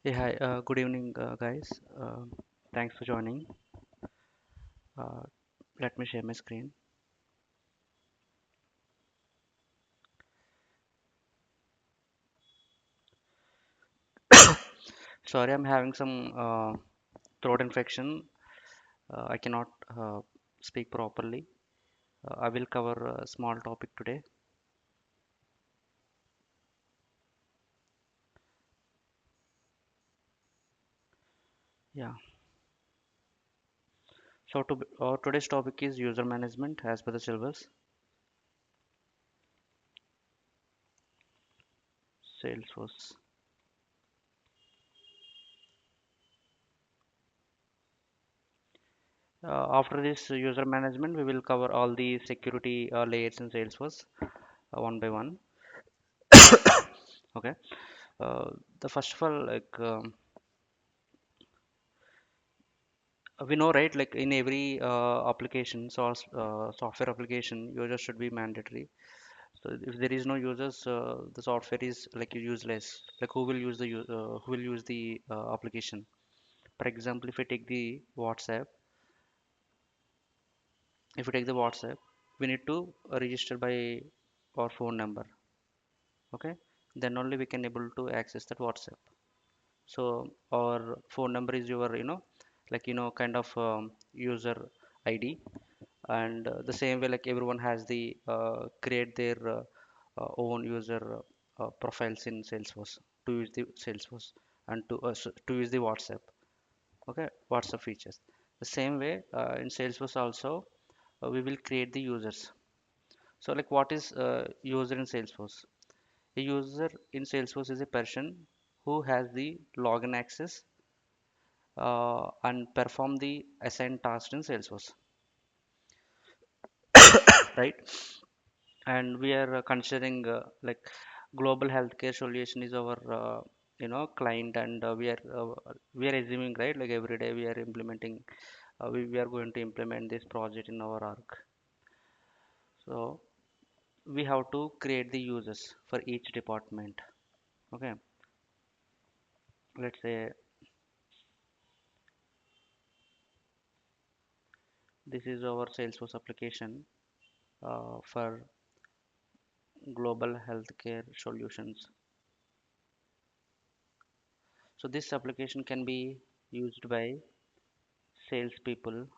Hey, hi. Good evening, guys. Thanks for joining. Uh, Let me share my screen. Sorry, I'm having some throat infection. I cannot speak properly. I will cover a small topic today. Yeah. Today's topic is user management as per the syllabus. Salesforce. After this user management, we will cover all the security layers in Salesforce one by one. Okay. Uh, the first of all, we know, right? Like in every application, software application, users should be mandatory. So if there is no users, the software is like useless. Like who will use the application? For example, if we take the WhatsApp, we need to register by our phone number. Okay, then only we can able to access that WhatsApp. So our phone number is your, kind of user ID, and the same way like everyone has the create their own user profiles in Salesforce to use the Salesforce and to use the WhatsApp. Okay, WhatsApp features. The same way in Salesforce also we will create the users. So like what is user in Salesforce? A user in Salesforce is a person who has the login access and perform the assigned task in Salesforce, right? And we are considering global healthcare solution is our client, and we are assuming, right, like every day we are implementing, we are going to implement this project in our org. So we have to create the users for each department. Okay, let's say this is our Salesforce application for global healthcare solutions. So this application can be used by salespeople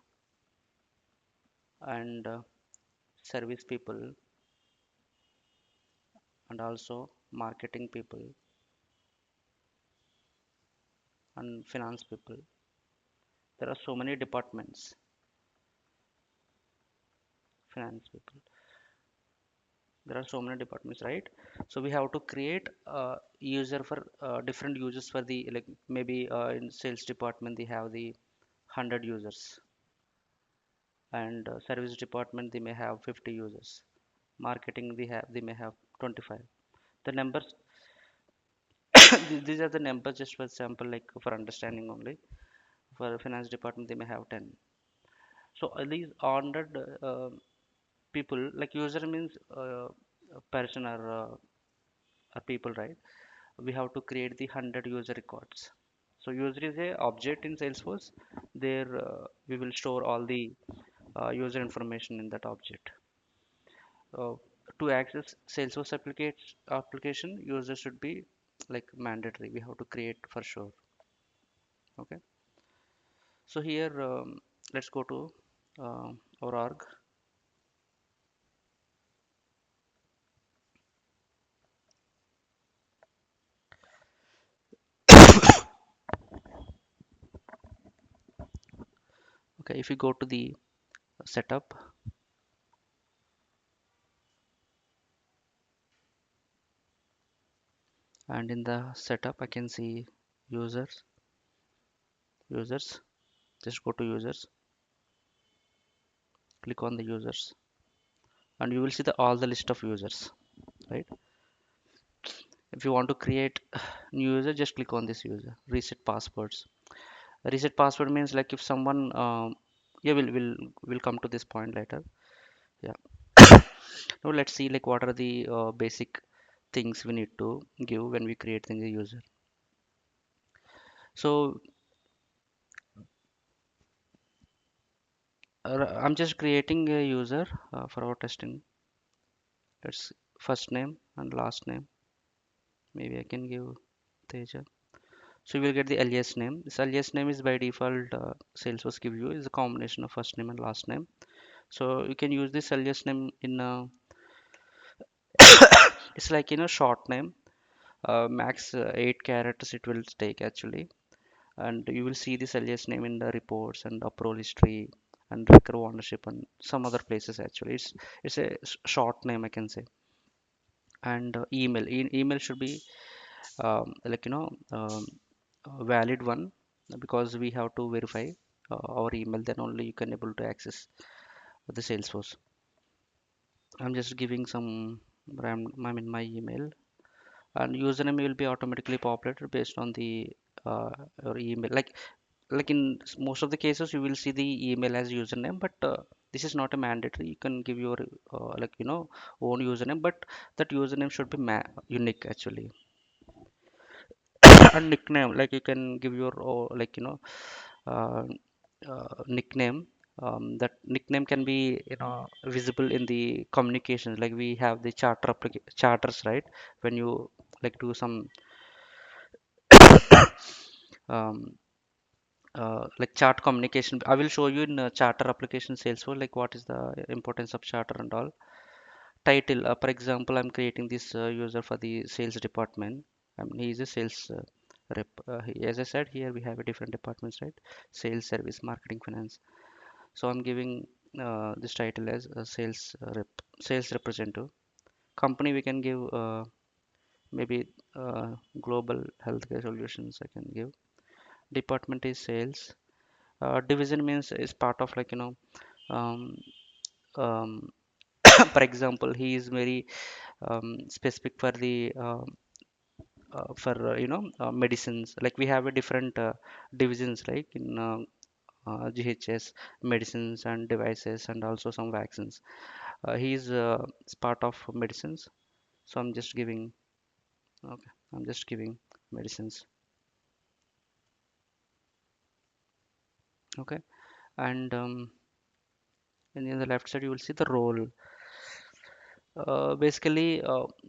and service people and also marketing people and finance people. There are so many departments. Finance people, there are so many departments, right? So we have to create a user for different users for the, like, maybe in sales department they have the 100 users, and service department they may have 50 users. Marketing they may have 25. The numbers these are the numbers just for example, like for understanding only. For finance department they may have 10. So at least 100 people, like user means a person or people, right? We have to create the 100 user records. So user is a object in Salesforce. There we will store all the user information in that object. uh, to access Salesforce application, user should be like mandatory, we have to create for sure. Okay, so here let's go to our org. Okay, if you go to the setup, and in the setup I can see users. Just go to users, click on the users, and you will see the all the list of users, right? If you want to create new user, just click on this user. Reset passwords. Reset password means like if someone yeah, we'll come to this point later. Yeah. Now let's see like what are the basic things we need to give when we create the user. So I'm just creating a user for our testing. Let's first name and last name. Maybe I can give Teja. So you will get the alias name. This alias name is by default Salesforce give you is a combination of first name and last name. So you can use this alias name in it's like short name. Max 8 characters it will take actually, and you will see this alias name in the reports and approval history and record of ownership and some other places actually. It's a short name I can say. And email should be like a valid one because we have to verify our email, then only you can able to access the Salesforce. I'm just giving some I mean my email, and username will be automatically populated based on the your email. Like in most of the cases you will see the email as username, but this is not a mandatory. You can give your own username, but that username should be unique actually. And nickname, like you can give your uh, nickname. That nickname can be visible in the communications, like we have the charters, right? When you like do some um, like chart communication, I will show you in charter application Salesforce, like what is the importance of charter and all. Title, for example, I'm creating this user for the sales department. He is a sales rep. As I said, here we have a different departments, right? Sales, service, marketing, finance. So I'm giving this title as a sales representative. Company we can give maybe global healthcare solutions. I can give. Department is sales. Division means is part of um, um, for example, he is very specific for the medicines. Like we have a different divisions, like in GHS, medicines and devices, and also some vaccines. He is part of medicines, so I'm just giving. Okay, I'm just giving medicines. Okay, and and in the left side you will see the role. Basically,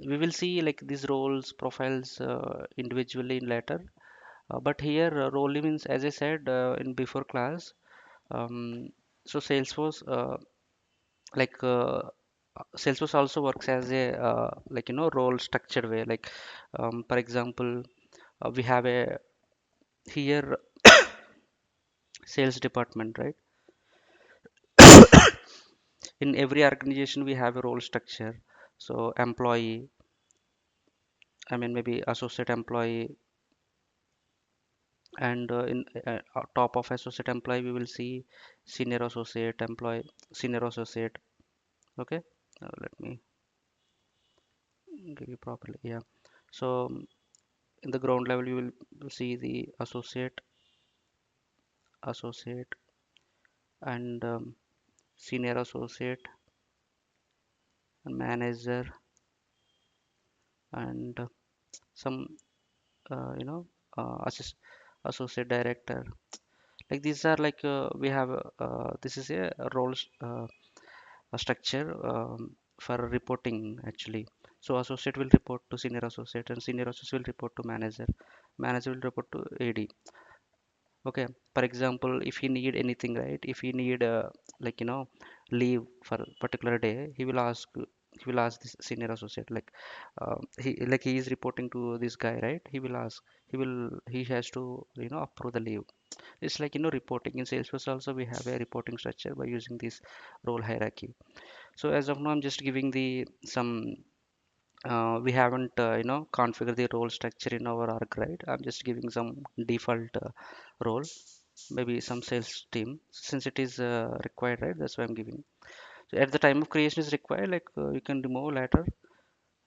we will see like these roles profiles individually in later. But here role means, as I said in before class, um, so like uh, Salesforce also works as a role structured way. Like for example, we have a here sales department, right? In every organization we have a role structure. So employee, I mean maybe associate employee, and in top of associate employee we will see senior associate employee, senior associate. Okay, let me give you properly. Yeah. So in the ground level you will see the associate and senior associate and manager and some assist associate director. Like these are like we have this is a roles a structure for reporting actually. So associate will report to senior associate, and senior associate will report to manager. Manager will report to AD. Okay, for example, if he need anything, right? If he need leave for a particular day, he will ask this senior associate, he is reporting to this guy, right? He has to approve the leave. It's like reporting in Salesforce. Also we have a reporting structure by using this role hierarchy. So as of now I'm just giving the some we haven't configured the role structure in our org, right? I'm just giving some default role, maybe some sales team, since it is required, right? That's why I'm giving. So at the time of creation is required, like you can remove later.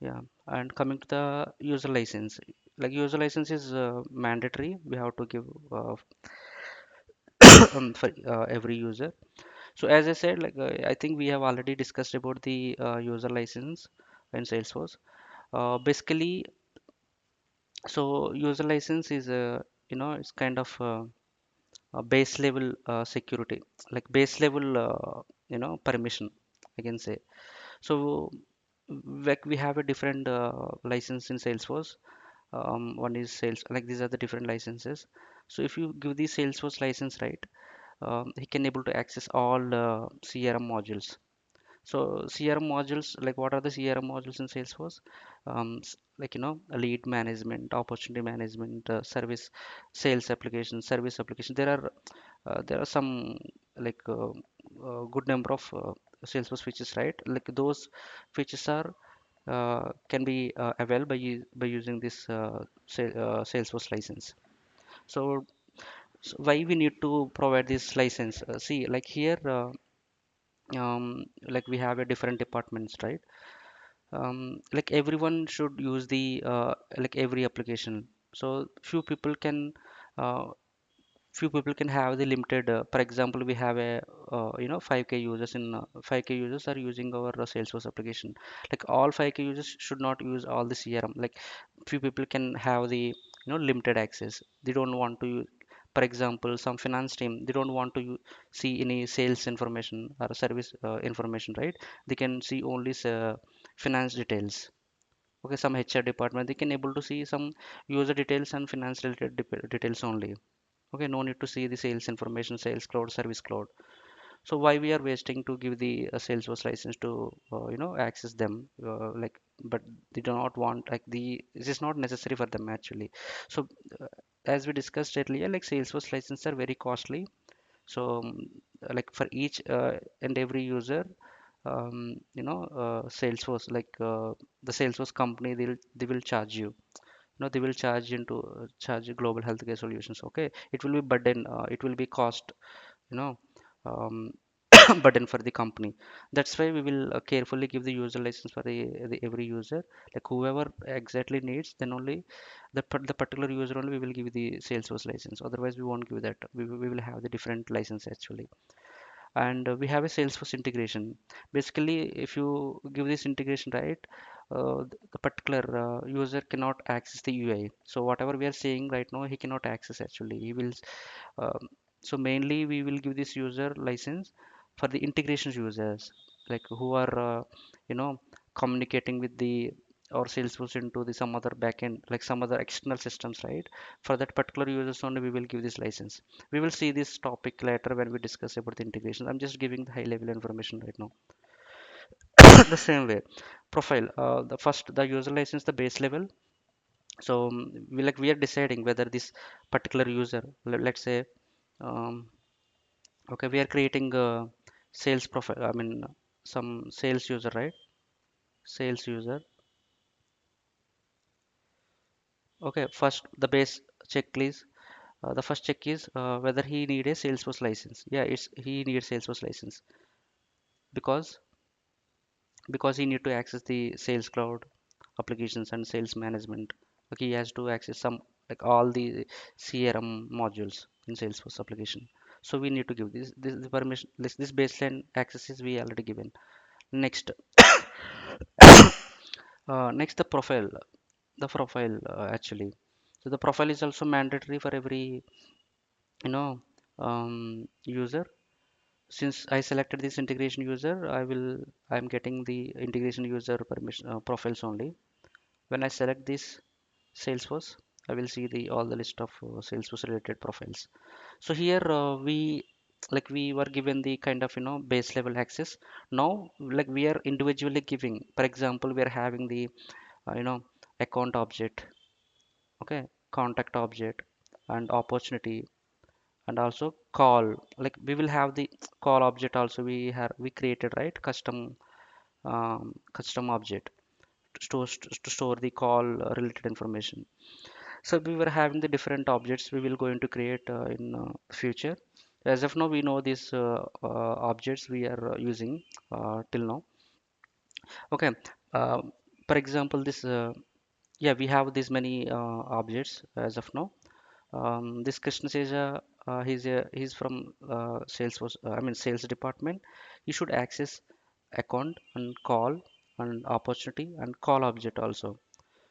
Yeah. And coming to the user license, like user license is mandatory. We have to give for every user. So as I said, like I think we have already discussed about the user license in Salesforce. Basically, so user license is it's kind of base level security, like base level permission, I can say. So like we have a different license in Salesforce. One is sales, like these are the different licenses. So if you give the Salesforce license, right, he can able to access all CRM modules. So CRM modules, like what are the CRM modules in Salesforce? Like lead management, opportunity management, service, sales application, service application. There are some like good number of Salesforce features, right? Like those features are can be availed by using this Salesforce license. So, why we need to provide this license? See, like here, like we have a different departments, right? Like everyone should use the like every application. So uh, few people can have the limited. For example, we have a 5K users in 5K users are using our Salesforce application. Like all 5K users should not use all the CRM. Like few people can have the limited access. They don't want to use. For example, some finance team they don't want to see any sales information or service information, right? They can see only finance details. Okay, some HR department they can able to see some user details and finance related details only. Okay, no need to see the sales information, sales cloud, service cloud. So why we are wasting to give the Salesforce license to access them, like, but they do not want, like, the this is not necessary for them actually. So as we discussed earlier, like Salesforce licenses are very costly. So like for each and every user, Salesforce, like the Salesforce company, they will charge you. They will charge global healthcare solutions. Okay, it will be burden, it will be cost, you know um, burden for the company. That's why we will carefully give the user license for the every user, like whoever exactly needs, then only the particular user only we will give the Salesforce license. Otherwise we won't give that. We will have the different license actually. And we have a Salesforce integration. Basically, if you give this integration, right, the particular user cannot access the UI. So whatever we are saying right now, he cannot access actually. He will. Um, so mainly we will give this user license for the integrations users, like who are communicating with the or Salesforce into the some other backend, like some other external systems, right? For that particular users only we will give this license. We will see this topic later when we discuss about the integration. I'm just giving the high level information right now. The same way, profile. The first, the user license, the base level. So we are deciding whether this particular user, let's say, um, okay, we are creating a sales profile. I mean, some sales user, right? Sales user. Okay, first the base checklist. The first check is whether he need a Salesforce license. Yeah, it's he needs Salesforce license because he need to access the Sales Cloud applications and sales management. Okay, he has to access some, like all the CRM modules in Salesforce application. So we need to give this the permission. This baseline access is we already given. Next, next the profile actually. So the profile is also mandatory for every you know user. Since I selected this integration user, I'm getting the integration user permission profiles only. When I select this Salesforce, I will see the all the list of Salesforce related profiles. So here we were given the kind of base level access. Now like we are individually giving. For example, we are having the account object, okay, contact object, and opportunity, and also call. Like we will have the call object also. We created, right, custom object to store the call related information. So we were having the different objects we will going to create in future. As of now, we know these objects we are using till now. Okay. uh, for example, this yeah, we have this many objects as of now. This Krishna says he's from Salesforce, I mean sales department. He should access account and call and opportunity and call object also.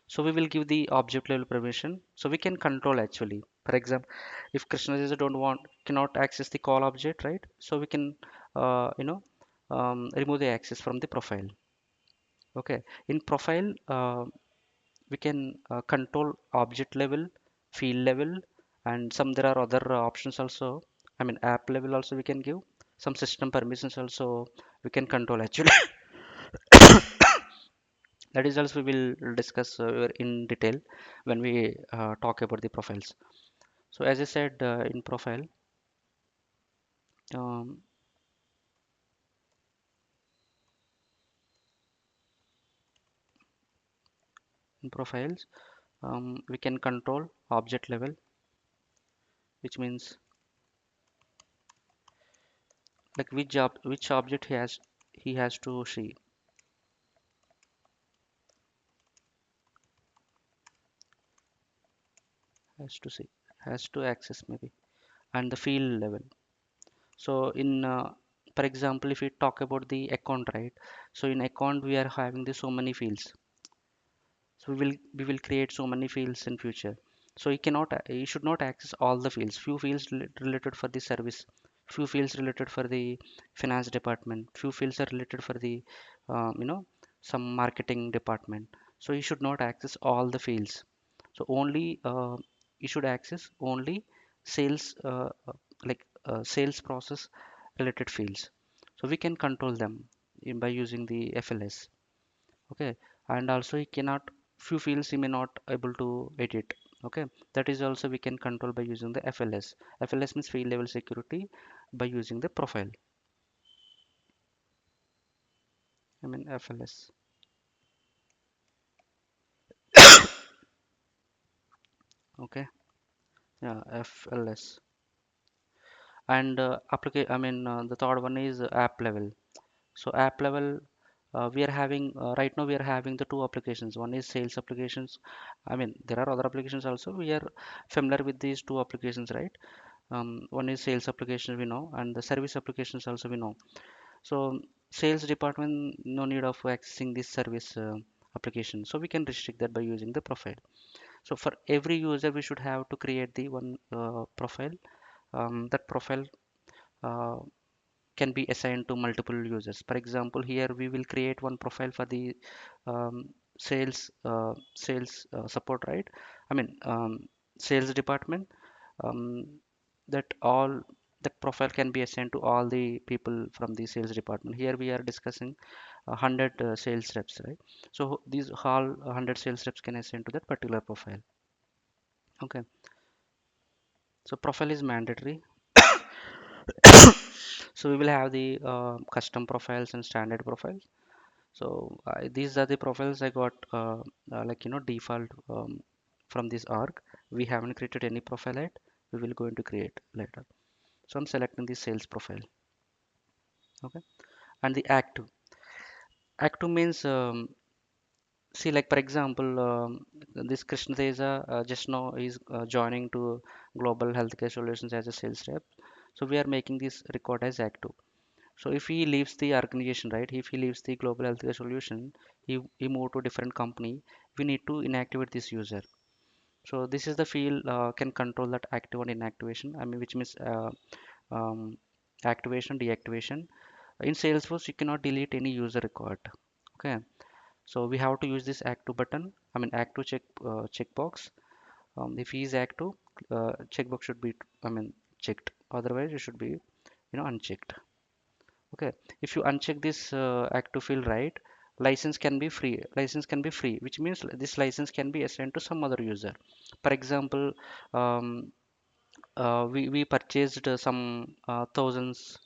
So we will give the object level permission so we can control actually. For example, if Krishna user don't want cannot access the call object, right? So we can remove the access from the profile. Okay, in profile we can control object level, field level, and some there are other options also. I mean app level also we can give some system permissions also we can control actually. That is also we will discuss in detail when we talk about the profiles. So as I said um, in profiles we can control object level, which means like which object he has to see, has to see, has to access maybe, and the field level. So in for example, if we talk about the account, right? So in account we are having the so many fields. So we will create so many fields in future. So you should not access all the fields. Few fields related for the service, few fields related for the finance department, few fields are related for the some marketing department. So you should not access all the fields. So only you should access only sales sales process related fields. So we can control them by using the FLS. Okay, and also he cannot, few fields he may not able to edit. Okay, that is also we can control by using the FLS means field level security, by using the profile. I mean FLS. Okay, yeah, FLS. And the third one is app level. So app level, we are having right now we are having the two applications. One is sales applications. I mean there are other applications also. We are familiar with these two applications, right? One is sales application we know, and the service applications also we know. So sales department no need of accessing this service application, so we can restrict that by using the profile. So for every user we should have to create the one profile. That profile uh, can be assigned to multiple users. For example, here we will create one profile for the sales support, right? I mean sales department. Um, that all that profile can be assigned to all the people from the sales department. Here we are discussing 100 sales reps, right? So these all 100 sales reps can assign to that particular profile. Okay, so profile is mandatory. So we will have the custom profiles and standard profiles. So these are the profiles I got default from this org. We haven't created any profile yet. We will going to create later. So I'm selecting the sales profile. Okay, and the active. Active means see, like for example, this Krishna Teja just now is joining to Global Healthcare Solutions as a sales rep. So we are making this record as active. So if he leaves the organization, right? If he leaves the Global Healthcare Solution, he moved to a different company. We need to inactivate this user. So this is the field can control that active and inactivation. I mean, which means um, activation, deactivation. In Salesforce, you cannot delete any user record. Okay, so we have to use this active button. I mean, active checkbox. If he is active, checkbox should be checked. Otherwise, it should be unchecked. Okay, if you uncheck this active field, right, license can be free. License can be free, which means this license can be assigned to some other user. For example, um, we purchased some thousands.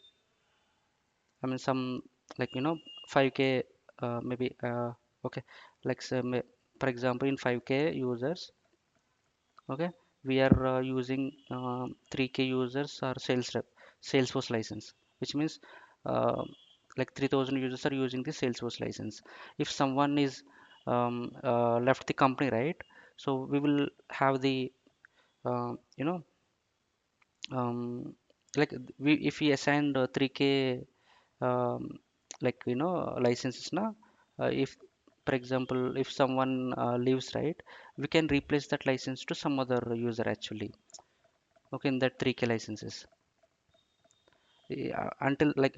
I mean some like 5K maybe okay, like for example in 5K users. Okay, we are using 3K users or sales rep Salesforce license, which means uh, like 3000 users are using the Salesforce license. If someone is left the company, right? So we will have the uh, you know like we if we assigned 3K um, licenses now, if for example if someone leaves, right, we can replace that license to some other user actually. Okay, in that 3K licenses. Until like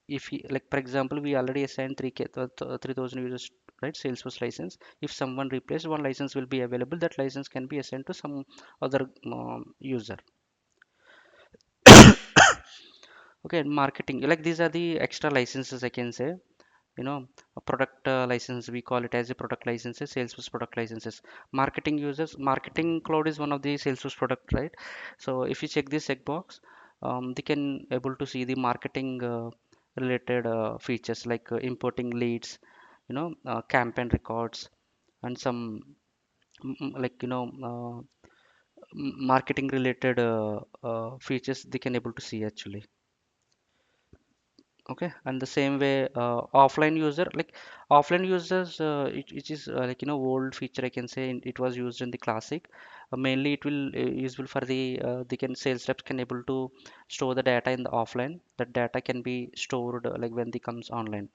if he, like for example, we already assigned 3K 3000 users, right, Salesforce license. If someone replaced, one license will be available. That license can be assigned to some other user. Okay, and marketing, like these are the extra licenses I can say. You know, a product license, we call it as a product licenses, Salesforce product licenses. Marketing users, marketing cloud is one of the Salesforce product, right? So if you check this checkbox, they can able to see the marketing related features like importing leads, campaign records, and some like marketing related features they can able to see actually. Okay, and the same way offline user, like offline users, it is like old feature I can say. It was used in the classic. Mainly it will useful for the they can sales reps can able to store the data in the offline. That data can be stored like when they comes online.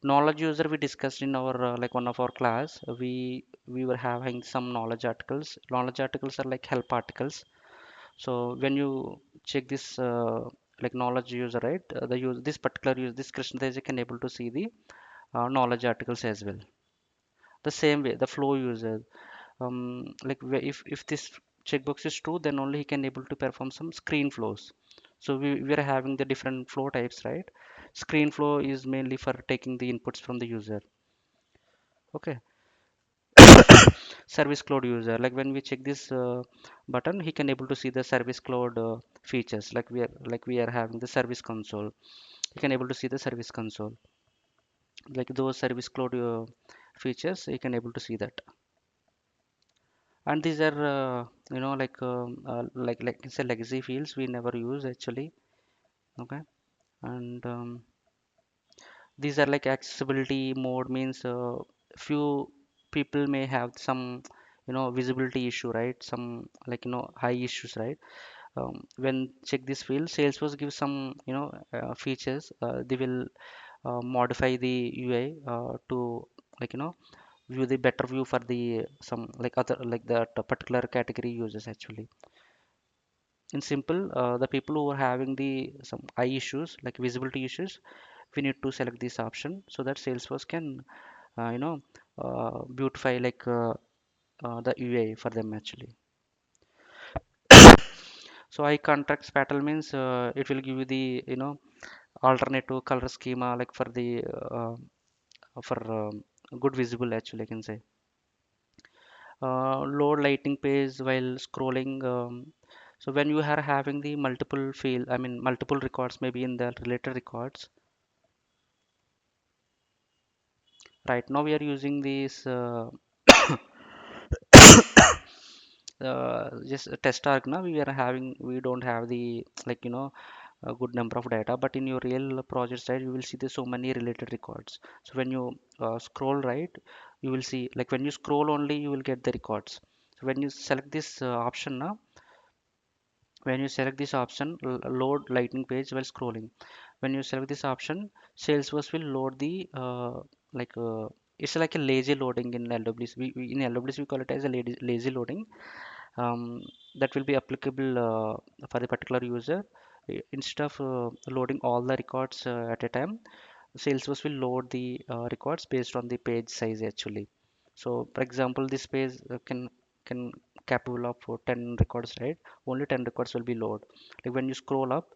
Knowledge user we discussed in our like one of our class. We were having some knowledge articles. Knowledge articles are like help articles. So when you check this like knowledge user, right, the use this particular use this Krishna Teja can able to see the knowledge articles as well. The same way the flow user, like if this checkbox is true, then only he can able to perform some screen flows. So we are having the different flow types, right? Screen flow is mainly for taking the inputs from the user. Okay, service cloud user, like when we check this button, he can able to see the service cloud features, like we are having the service console. You can able to see the service console, like those service cloud features you can able to see that. And these are like it's a legacy fields we never use actually. Okay, and these are like accessibility mode means few people may have some visibility issue, right? Some like high issues, right? When check this field, Salesforce gives some features. They will modify the UI to like view the better view for the some like other like that particular category users actually. In simple, the people who are having the some eye issues like visibility issues, we need to select this option so that Salesforce can uh, you know beautify like the UI for them actually. So eye contrast pattern means it will give you the alternative color schema like for the for good visible actually I can say. Load lighting page while scrolling. So when you are having the multiple field, I mean multiple records maybe in the related records. Right now we are using this just a test arc. Now we are having, we don't have the like a good number of data, but in your real project side you will see there's so many related records. So when you scroll right, you will see like when you scroll only you will get the records. So when you select this option now, when you select this option, load lightning page while scrolling, when you select this option, Salesforce will load the like it's like a lazy loading in LWC. In LWC we call it as a lazy loading. That will be applicable for the particular user. Instead of loading all the records at a time, Salesforce will load the records based on the page size actually. So, for example, this page can capable of 10 records, right? Only 10 records will be load. Like when you scroll up,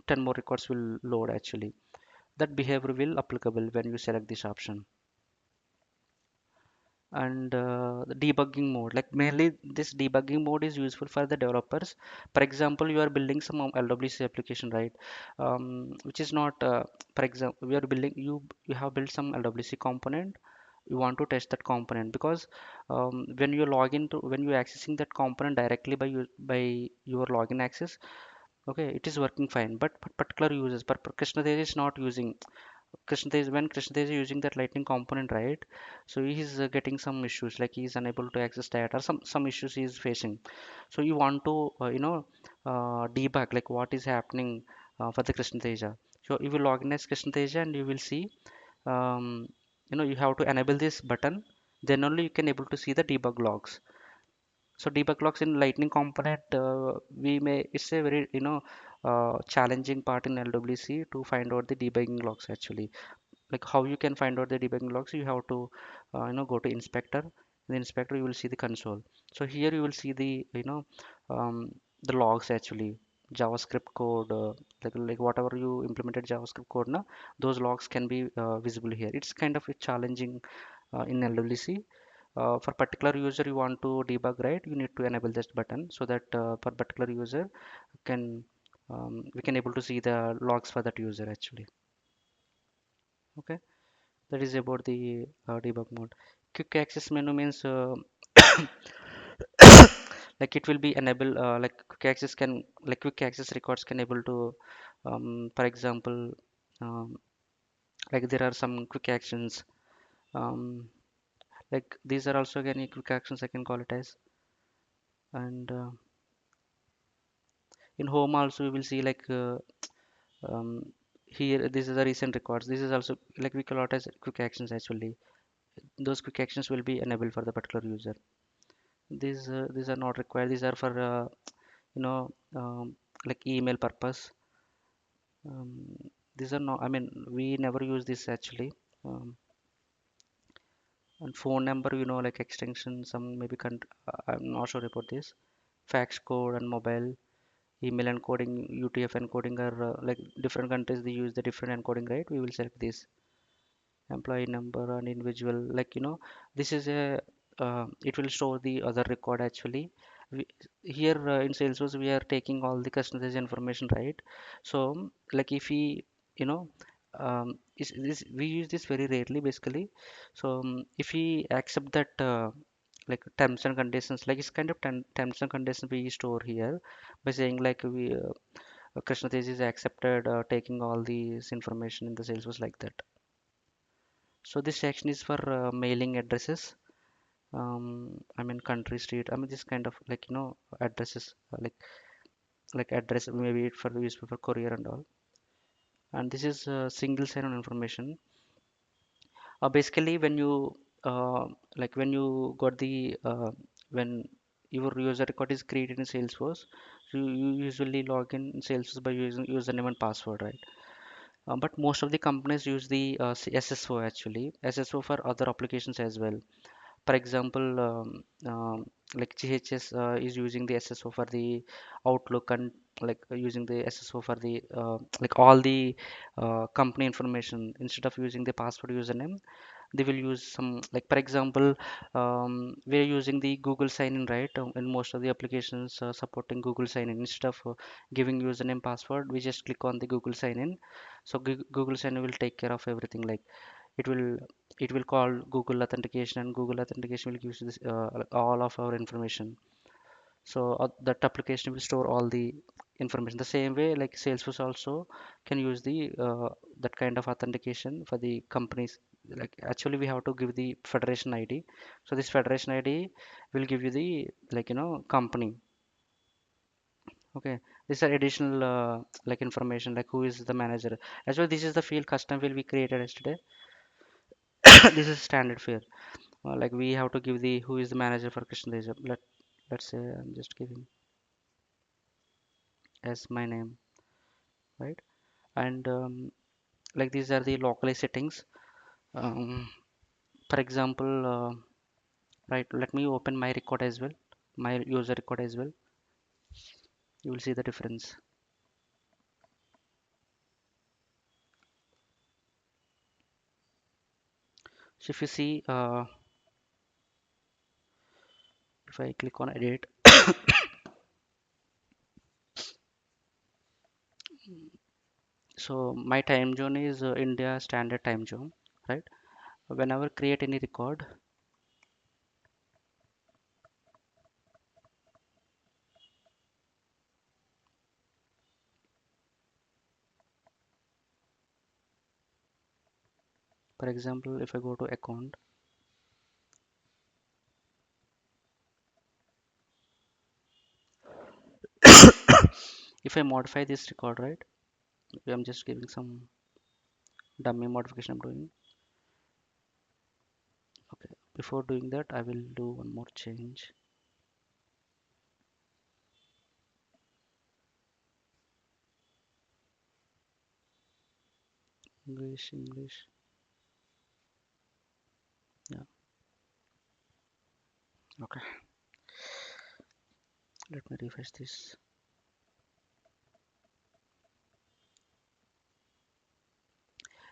10 more records will load actually. That behavior will applicable when you select this option. And the debugging mode, like mainly this debugging mode is useful for the developers. For example, you are building some LWC application, right? Which is not for example, we are building, you have built some LWC component. You want to test that component because when you log into, when you accessing that component directly by by your login access, okay, it is working fine. But particular users, but Krishna is not using Krishna is, when Krishna is using that lightning component, right? So he's getting some issues, like he's unable to access data, or some issues he is facing. So you want to debug like what is happening for the Krishna Teja. So you will log in as Krishna Teja and you will see um, you have to enable this button. Then only you can able to see the debug logs. So debug logs in Lightning component, we may it's a very challenging part in LWC to find out the debugging logs actually. Like how you can find out the debugging logs, you have to go to inspector. In the inspector you will see the console. So here you will see the um, the logs actually, JavaScript code, like whatever you implemented JavaScript code now, those logs can be visible here. It's kind of a challenging in LWC. For particular user you want to debug, right? You need to enable this button so that for particular user can we can able to see the logs for that user actually. Okay, that is about the debug mode. Quick access menu means like it will be enable like quick access can like quick access records can able to for example um, like there are some quick actions, um, like these are also again quick actions I can call it as. And in home also we will see like um, here this is the recent records. This is also like we call it as quick actions actually. Those quick actions will be enabled for the particular user. These are not required. These are for you know um, like email purpose. um, these are not, I mean, we never use this actually. And phone number, like extension, some maybe I'm not sure about this. Fax code and mobile email encoding, UTF encoding are like different countries they use the different encoding, right? We will select this employee number and individual, like this is a it will show the other record actually. we, Here in Salesforce we are taking all the customers information, right? So like if we you know is this we use this very rarely basically. So if we accept that like terms and conditions, like it's kind of terms and conditions we store here by saying like we Krishna is accepted taking all these information in the Salesforce like that. So this section is for mailing addresses. I mean country, street. I mean this kind of like addresses, like address maybe for the useful for courier and all. And this is single sign-on information. Basically, when you like when you got the when your user record is created in Salesforce, you usually log in Salesforce by using username and password, right? But most of the companies use the SSO actually, SSO for other applications as well. For example, like GHS is using the SSO for the Outlook, and like using the SSO for the like all the company information. Instead of using the password username, they will use some, like for example, we're using the Google sign in, right? In most of the applications supporting Google sign in, instead of giving username password, we just click on the Google sign in. So Google sign in will take care of everything. Like it will it will call Google authentication, and Google authentication will give you this like all of our information. So that application will store all the information. The same way, like Salesforce also can use the that kind of authentication for the companies. Like actually, we have to give the federation ID. So this federation ID will give you the like company. Okay, these are additional like information, like who is the manager. As well, this is the field custom will be created yesterday. This is standard field. Like we have to give the who is the manager for Krishna Deja. Let's say I'm just giving as my name, right? And like these are the localized settings. um, for example, right, let me open my record as well, my user record as well. You will see the difference. So if you see if I click on edit, so my time zone is India standard time zone, right? Whenever create any record, for example, if I go to account, if I modify this record, right, I'm just giving some dummy modification I'm doing. Okay, before doing that I will do one more change. English. Yeah. Okay. Let me refresh this.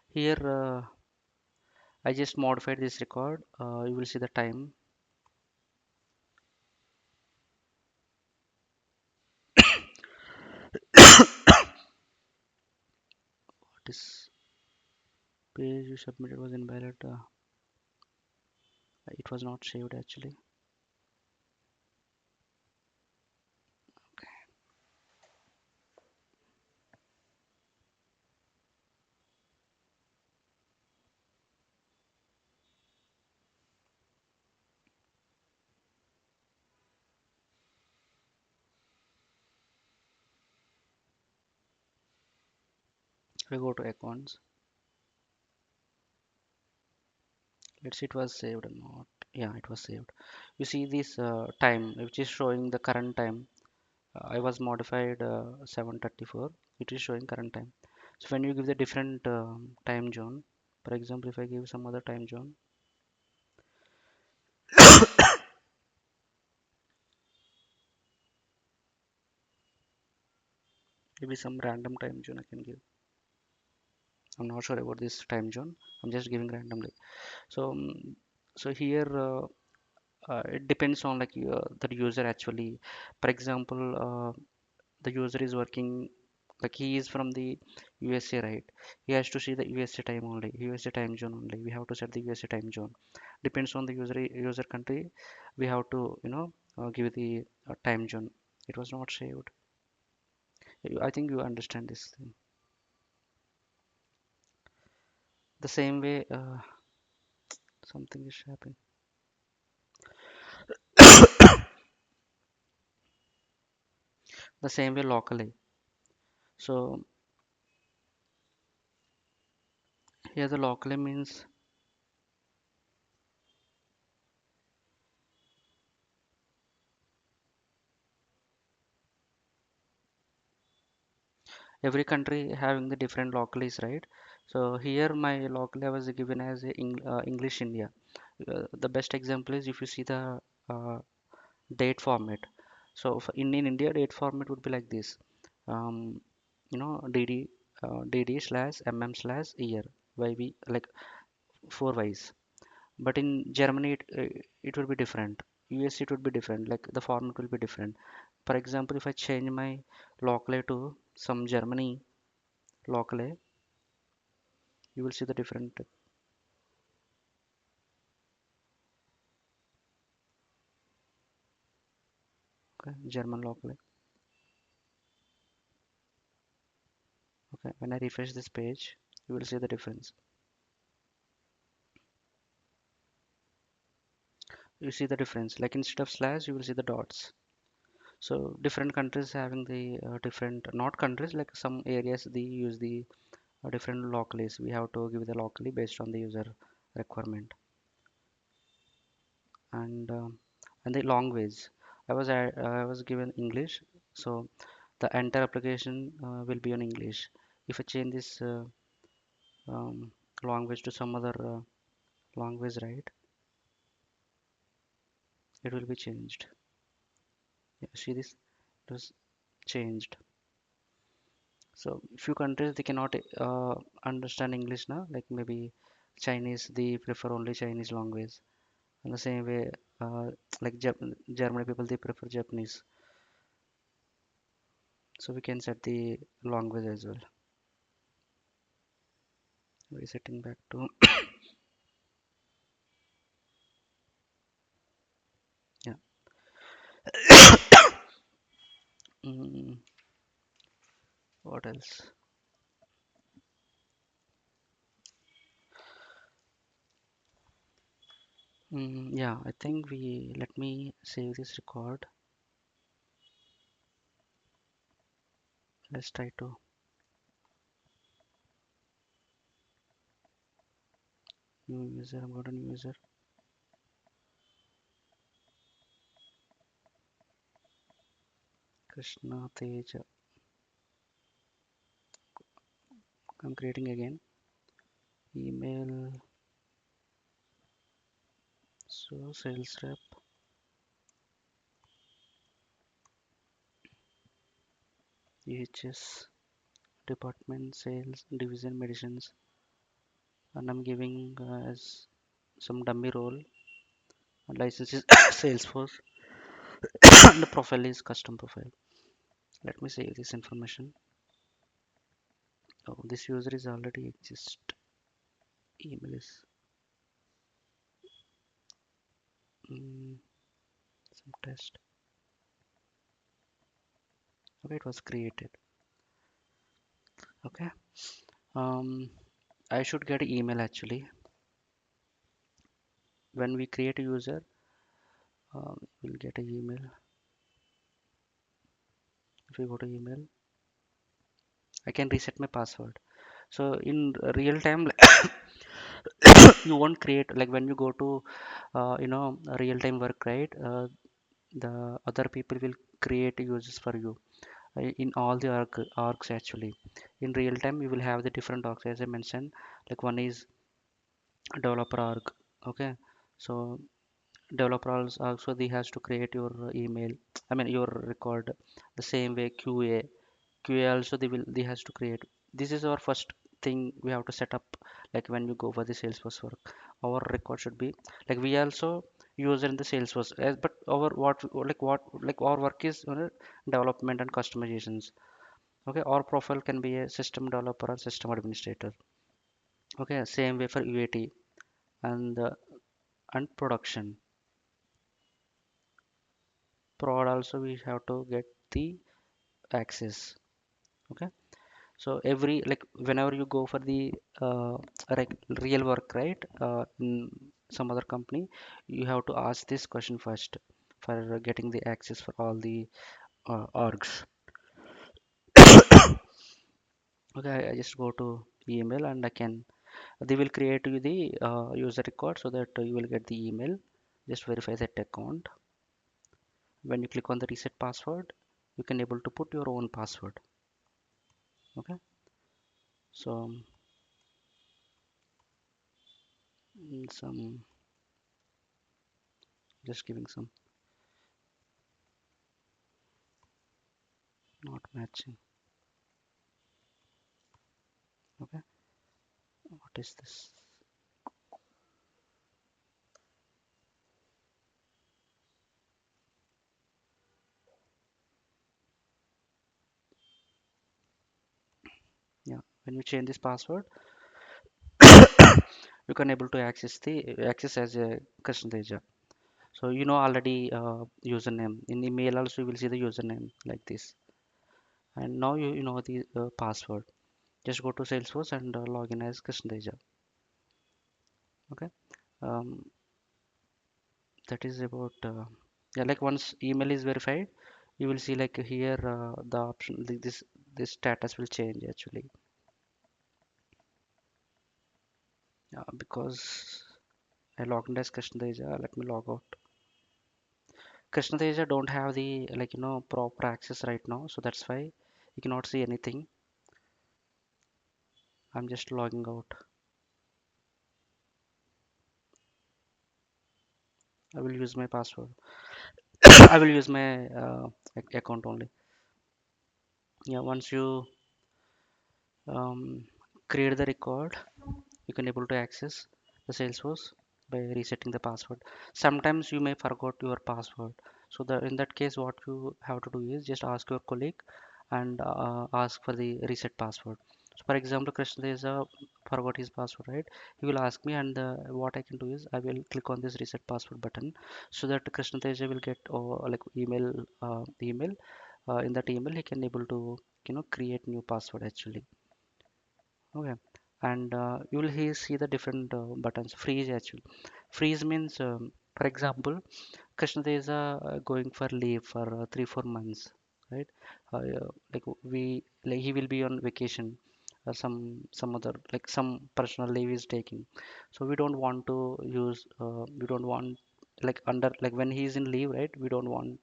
Here, I just modified this record. You will see the time. This page you submitted was invalid. It was not saved actually. We go to accounts. Let's see it was saved or not. Yeah, it was saved. You see this time, which is showing the current time. I was modified 7:34. It is showing current time. So when you give the different time zone, for example, if I give some other time zone, maybe some random time zone I can give. I'm not sure about this time zone. I'm just giving randomly. So, so here it depends on like the user actually. For example, the user is working like he is from the USA, right? He has to see the USA time only, USA time zone only. We have to set the USA time zone. Depends on the user country. We have to give the time zone. It was not saved. I think you understand this thing. The same way, something is happening. The same way locally. So here the locally means every country having the different localies, right? So here my locally was given as English India. The best example is if you see the uh, date format. So in India, date format would be like this. Um, DD DD slash MM slash year YB, like 4 Ys. But in Germany, it will be different. US it would be different. Like the format will be different. For example, if I change my locally to some Germany locally, you will see the different. Okay, German locally. Okay, when I refresh this page, you will see the difference. You see the difference. Like instead of slash, you will see the dots. So different countries having the different, not countries, like some areas they use the different localies. We have to give the locally based on the user requirement. And the language. I was given English, so the entire application will be on English. If I change this um, language to some other language, right, it will be changed. Yeah, see this, it was changed. So few countries they cannot understand English now, like maybe Chinese, they prefer only Chinese language. In the same way, uh, like Germany people they prefer Japanese. So we can set the language as well. Resetting back to yeah. Mm, what else? Yeah, I think we let me save this record. Let's try to new user. I'm going to new user. Krishna Teja. I'm creating again. email. So sales rep, EHS, department, sales, division, medicines, and I'm giving as some dummy role. License is Salesforce, and the profile is custom profile. Let me save this information. Oh, this user is already exist. Email is mm, some test. Okay, it was created. Okay. Um, I should get email actually. When we create a user, we'll get an email. If we go to email, I can reset my password. So in real time, you won't create like when you go to real time work, right? The other people will create users for you in all the orgs actually. In real time, you will have the different orgs as I mentioned. Like one is developer org. Okay, so developer also they has to create your email. I mean your record the same way QA also they has to create. This is our first thing we have to set up. Like when you go for the Salesforce work, our record should be like we also user in the Salesforce but our what our work is development and customizations. Okay, our profile can be a system developer or system administrator. Okay, same way for UAT and production prod also we have to get the access. Okay, so every like whenever you go for the uh, real work, right, in some other company, you have to ask this question first for getting the access for all the orgs. Okay, I just go to email and I can they will create you the user record so that you will get the email. Just verify that account. When you click on the reset password, you can able to put your own password. Okay, so some just giving some not matching. Okay, what is this? Yeah, when you change this password, you can able to access as a customer. So you know already username in email also you will see the username like this, and now you know the password. Just go to Salesforce and log in as customer. Okay, um, that is about yeah. Like once email is verified, you will see like here the option like this status will change actually. Because I logged in as customer. Let me log out. Krishna don't have the proper access right now, so that's why you cannot see anything. I'm just logging out. I will use my password. I will use my account only. Yeah, once you um, create the record, you can able to access the Salesforce by resetting the password. Sometimes you may forgot your password. So in that case, what you have to do is just ask your colleague and ask for the reset password. So for example, Krishna is forgot his password, right? He will ask me, and what I can do is I will click on this reset password button so that Krishna Teja will get like email. In that email, he can able to create new password actually. Okay, and you will see the different buttons. Freeze actually. Freeze means, for example, Krishna is going for leave for 3 4 months, right? Like he will be on vacation or some other like some personal leave is taking. So we don't want to use. We don't want like under like when he is in leave, right? We don't want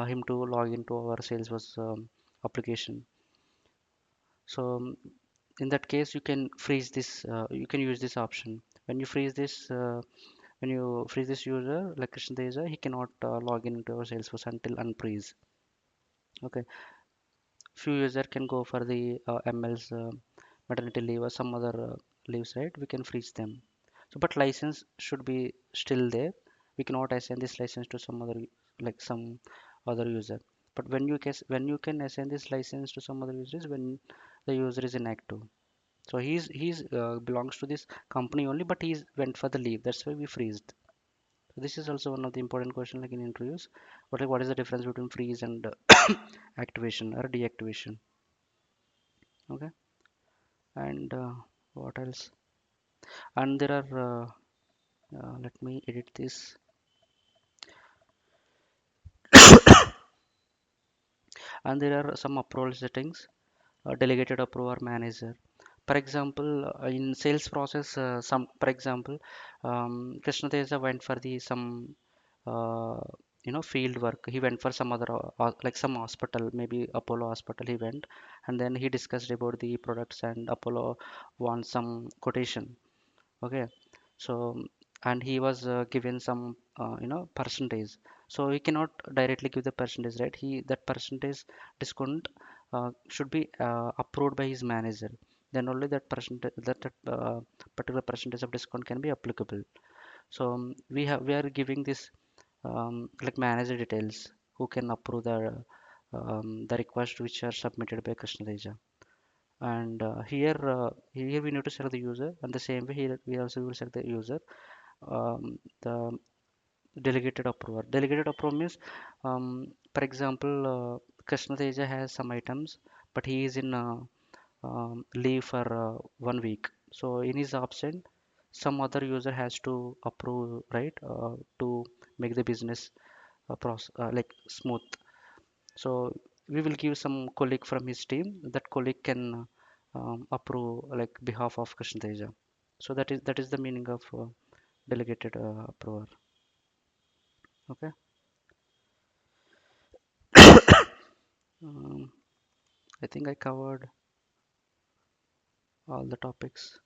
him to log into our Salesforce application. So in that case you can freeze this, you can use this option. When you freeze this, when you freeze this user like Krishna Teja, he cannot log in into our Salesforce until unfreeze. Okay, few user can go for the ML's maternity leave or some other leaves, right? We can freeze them. So, but license should be still there. We cannot assign this license to some other, like some other user. But when you can assign this license to some other users when the user is inactive. So he's belongs to this company only, but he's went for the leave. That's why we freezed. So this is also one of the important question like in interviews. What is the difference between freeze and activation or deactivation? Okay, and what else? And there are let me edit this. And there are some approval settings, delegated approver manager. For example, in sales process, some for example, Krishna Teja went for the some uh, field work. He went for some other like some hospital, maybe Apollo hospital he went, and then he discussed about the products, and Apollo wants some quotation. Okay, so and he was given some percentage, so he cannot directly give the percentage, right? He that percentage discount should be approved by his manager, then only that percentage, that particular percentage of discount can be applicable. So we are giving this like manager details who can approve the request which are submitted by Krishna Teja. And here we need to select the user, and the same way here we also will select the user. The delegated approver. Delegated approver means, for example, Krishna Teja has some items, but he is in leave for 1 week. So in his absence, some other user has to approve, right? To make the business process like smooth. So we will give some colleague from his team. That colleague can approve like behalf of Krishna Teja. So that is the meaning of delegated approver. Okay. Um, I think I covered all the topics.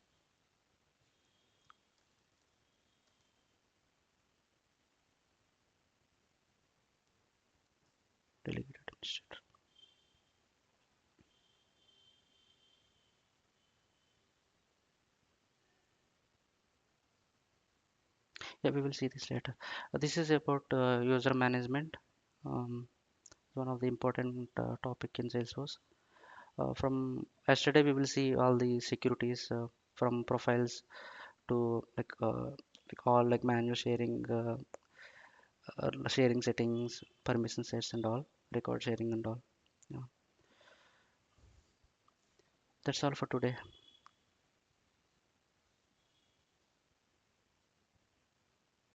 Delegated administrator. Yeah, we will see this later. This is about user management. One of the important topic in Salesforce. From yesterday, we will see all the securities from profiles to like all like manual sharing, sharing settings, permission sets, and all record sharing and all. Yeah, that's all for today.